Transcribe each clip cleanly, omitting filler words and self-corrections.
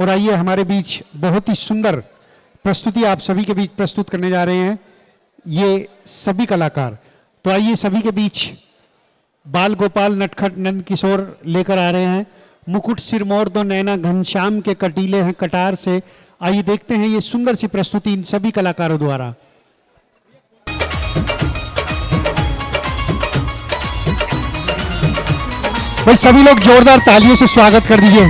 और आइए हमारे बीच बहुत ही सुंदर प्रस्तुति आप सभी के बीच प्रस्तुत करने जा रहे हैं ये सभी कलाकार। तो आइए सभी के बीच बाल गोपाल नटखट नंद किशोर लेकर आ रहे हैं। मुकुट सिरमौर दो नैना घनश्याम के कटीले हैं कटार से। आइए देखते हैं ये सुंदर सी प्रस्तुति इन सभी कलाकारों द्वारा। भाई सभी लोग जोरदार तालियों से स्वागत कर दीजिए।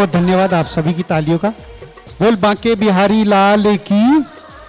बहुत धन्यवाद आप सभी की तालियों का। बोल बांके बिहारी लाल की